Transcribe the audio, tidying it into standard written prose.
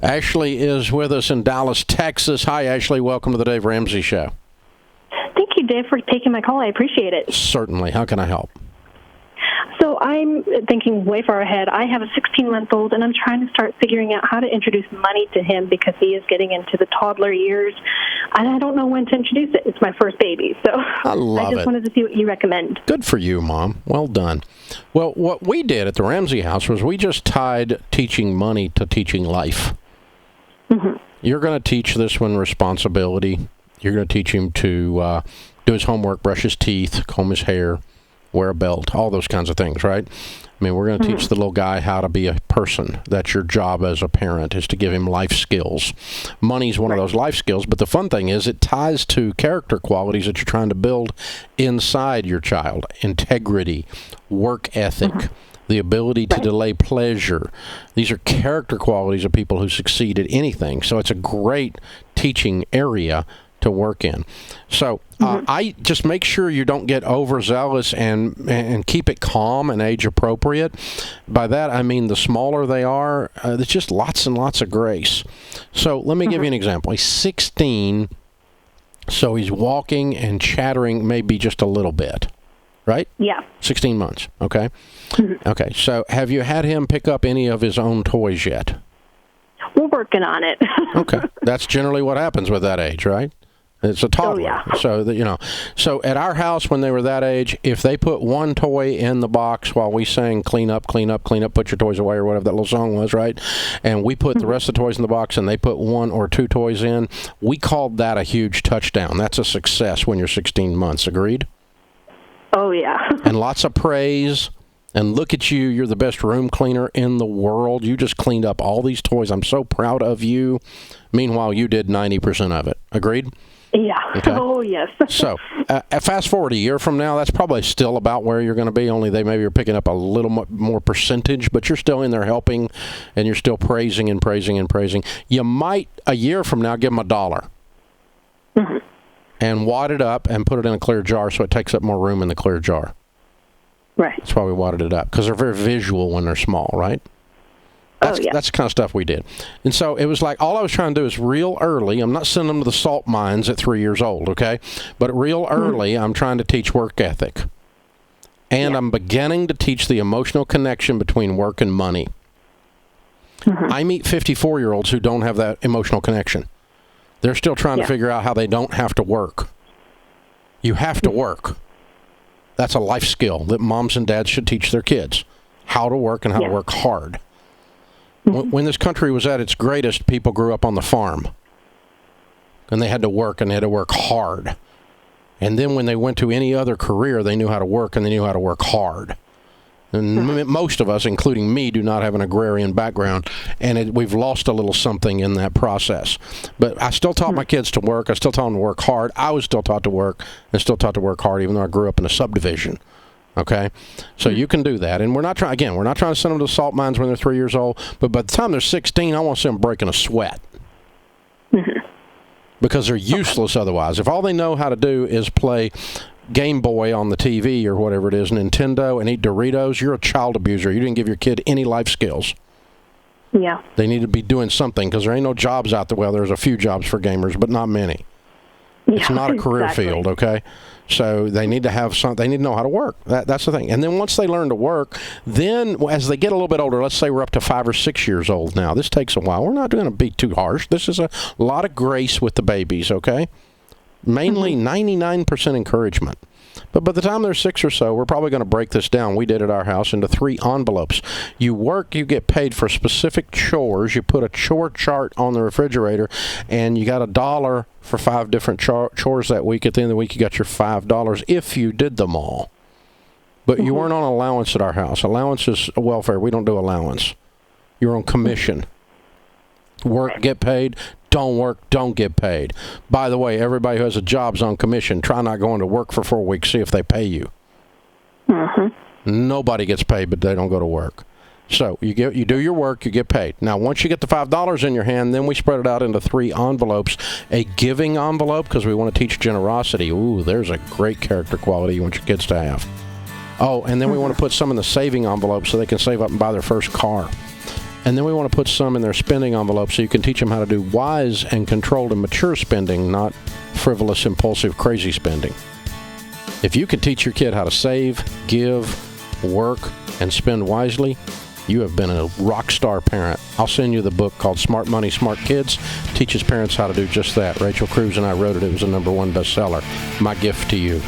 Ashley is with us in Dallas, Texas. Hi, Ashley. Welcome to the Dave Ramsey Show. Thank you, Dave, for taking my call. I appreciate it. Certainly. How can I help? So I'm thinking way far ahead. I have a 16-month-old, and I'm trying to start figuring out how to introduce money to him because he is getting into the toddler years, and I don't know when to introduce it. It's my first baby, so I just wanted to see what you recommend. Good for you, Mom. Well done. Well, what we did at the Ramsey house was we just tied teaching money to teaching life. Mm-hmm. You're going to teach this one responsibility. You're going to teach him to do his homework, brush his teeth, comb his hair, wear a belt, all those kinds of things, right? I mean, we're going to teach the little guy how to be a person. That's your job as a parent, is to give him life skills. Money's one of those life skills, but the fun thing is it ties to character qualities that you're trying to build inside your child. Integrity, work ethic, the ability to delay pleasure. These are character qualities of people who succeed at anything. So it's a great teaching area to work in. So I just make sure you don't get overzealous and keep it calm and age appropriate. By that I mean the smaller they are, there's just lots and lots of grace. So let me give you an example. He's 16, so he's walking and chattering maybe just a little bit, right? Yeah. 16 months, okay? Okay, so have you had him pick up any of his own toys yet? We're working on it. Okay, that's generally what happens with that age, right? It's a toddler. Oh, yeah. So that, so at our house when they were that age, if they put one toy in the box while we sang clean up, clean up, clean up, put your toys away, or whatever that little song was, right? And we put the rest of the toys in the box and they put one or two toys in, we called that a huge touchdown. That's a success when you're 16 months. Agreed? Oh, yeah. And lots of praise. And look at you. You're the best room cleaner in the world. You just cleaned up all these toys. I'm so proud of you. Meanwhile, you did 90% of it. Agreed? Yeah. Okay. Oh, yes. So, fast forward a year from now, that's probably still about where you're going to be, only they maybe are picking up a little more percentage, but you're still in there helping, and you're still praising and praising and praising. You might, a year from now, give them $1. And wad it up and put it in a clear jar so it takes up more room in the clear jar. Right. That's why we wadded it up, because they're very visual when they're small, right? That's the kind of stuff we did. And so it was like, all I was trying to do is real early. I'm not sending them to the salt mines at 3 years old, okay? But real early, I'm trying to teach work ethic. And I'm beginning to teach the emotional connection between work and money. I meet 54-year-olds who don't have that emotional connection. They're still trying to figure out how they don't have to work. You have to work. That's a life skill that moms and dads should teach their kids. How to work and how to work hard. When this country was at its greatest, people grew up on the farm. And they had to work, and they had to work hard. And then when they went to any other career, they knew how to work, and they knew how to work hard. And most of us, including me, do not have an agrarian background, and we've lost a little something in that process. But I still taught my kids to work. I still taught them to work hard. I was still taught to work, and still taught to work hard, even though I grew up in a subdivision. Okay, so you can do that, and we're not trying to send them to the salt mines when they're 3 years old. But by the time they're 16, I want to see them breaking a sweat because they're useless otherwise. If all they know how to do is play Game Boy on the TV or whatever it is, Nintendo, and eat Doritos, you're a child abuser. You didn't give your kid any life skills. Yeah, they need to be doing something because there ain't no jobs out there. Well, there's a few jobs for gamers, but not many. It's not a career field, okay? So they need to have they need to know how to work. That's the thing. And then once they learn to work, then as they get a little bit older, let's say we're up to 5 or 6 years old now. This takes a while. We're not going to be too harsh. This is a lot of grace with the babies, okay? Mainly 99% encouragement. But by the time they're 6 or so, we're probably going to break this down. We did at our house into 3 envelopes. You work, you get paid for specific chores. You put a chore chart on the refrigerator, and you got $1 for 5 different chores that week. At the end of the week, you got your $5 if you did them all. But you weren't on allowance at our house. Allowance is welfare. We don't do allowance. You're on commission. Work, get paid. Don't work, don't get paid. By the way, everybody who has a job's on commission. Try not going to work for 4 weeks. See if they pay you. Nobody gets paid, but they don't go to work. So you do your work, you get paid. Now, once you get the $5 in your hand, then we spread it out into 3 envelopes. A giving envelope, because we want to teach generosity. Ooh, there's a great character quality you want your kids to have. Oh, and then we want to put some in the saving envelope so they can save up and buy their first car. And then we want to put some in their spending envelope so you can teach them how to do wise and controlled and mature spending, not frivolous, impulsive, crazy spending. If you can teach your kid how to save, give, work, and spend wisely, you have been a rock star parent. I'll send you the book called Smart Money, Smart Kids. Teaches parents how to do just that. Rachel Cruz and I wrote it. It was a #1 bestseller. My gift to you.